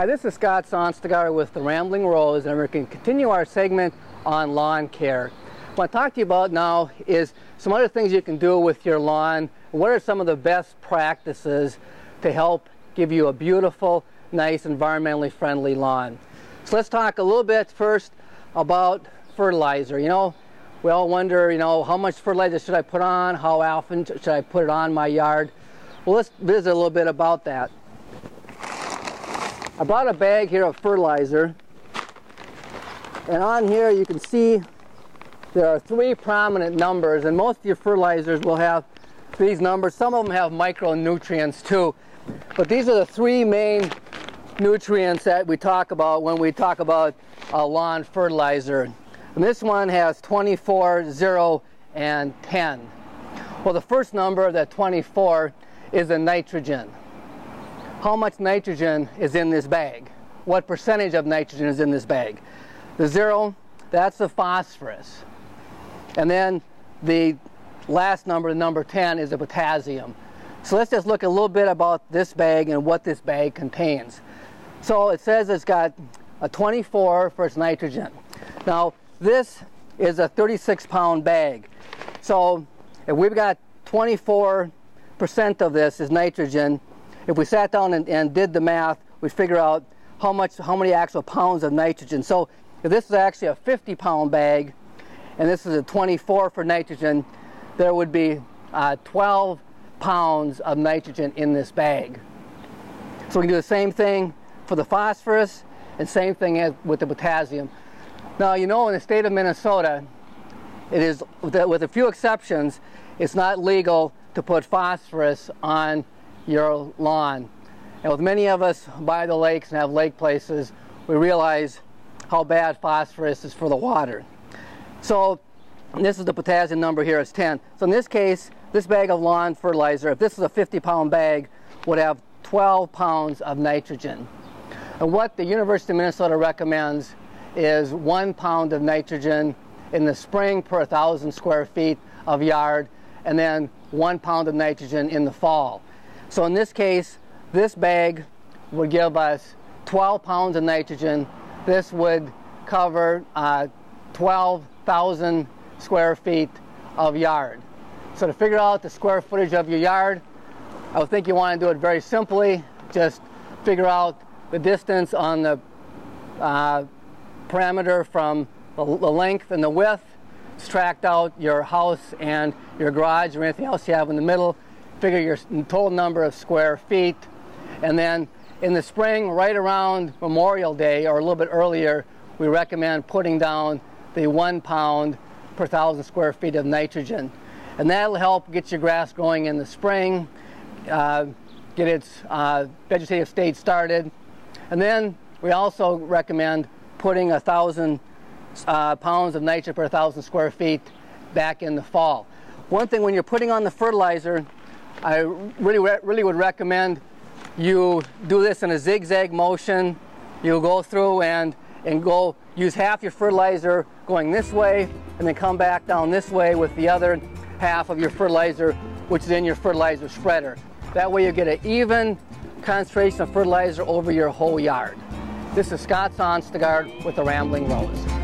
Hi, this is Scott Sonstegaard with the Rambling Rose, and we're going to continue our segment on lawn care. What I want to talk to you about now is some other things you can do with your lawn. What are some of the best practices to help give you a beautiful, nice, environmentally friendly lawn? So let's talk a little bit first about fertilizer. You know, we all wonder, how much fertilizer should I put on? How often should I put it on my yard? Well, let's visit a little bit about that. I brought a bag here of fertilizer, and on here you can see there are three prominent numbers, and most of your fertilizers will have these numbers. Some of them have micronutrients too, but these are the three main nutrients that we talk about when we talk about a lawn fertilizer. And this one has 24, 0, and 10. Well, the first number, that 24, is the nitrogen. How much nitrogen is in this bag? What percentage of nitrogen is in this bag? The 0, that's the phosphorus. And then the last number, number 10, is the potassium. So let's just look a little bit about this bag and what this bag contains. So it says it's got a 24 for its nitrogen. Now this is a 36-pound bag. So if we've got 24% of this is nitrogen, if we sat down and did the math, we'd figure out how many actual pounds of nitrogen. So if this is actually a 50-pound bag, and this is a 24 for nitrogen, there would be 12 pounds of nitrogen in this bag. So we can do the same thing for the phosphorus, and same thing as with the potassium. Now, in the state of Minnesota, it is, with a few exceptions, it's not legal to put phosphorus on your lawn. And with many of us by the lakes and have lake places, we realize how bad phosphorus is for the water. So this is the potassium number here, is 10. So in this case, this bag of lawn fertilizer, if this is a 50-pound bag, would have 12 pounds of nitrogen. And what the University of Minnesota recommends is 1 pound of nitrogen in the spring per 1,000 square feet of yard, and then 1 pound of nitrogen in the fall. So in this case, this bag would give us 12 pounds of nitrogen. This would cover 12,000 square feet of yard. So to figure out the square footage of your yard, I would think you want to do it very simply. Just figure out the distance on the parameter from the length and the width. Subtract out your house and your garage or anything else you have in the middle. Figure your total number of square feet. And then in the spring, right around Memorial Day or a little bit earlier, we recommend putting down the 1 pound per 1,000 square feet of nitrogen. And that'll help get your grass growing in the spring, get its vegetative state started. And then we also recommend putting 1,000 pounds of nitrogen per 1,000 square feet back in the fall. One thing, when you're putting on the fertilizer, I really would recommend you do this in a zigzag motion. You'll go through and go use half your fertilizer going this way, and then come back down this way with the other half of your fertilizer, which is in your fertilizer spreader. That way you get an even concentration of fertilizer over your whole yard. This is Scott Sonstegaard with the Rambling Rose.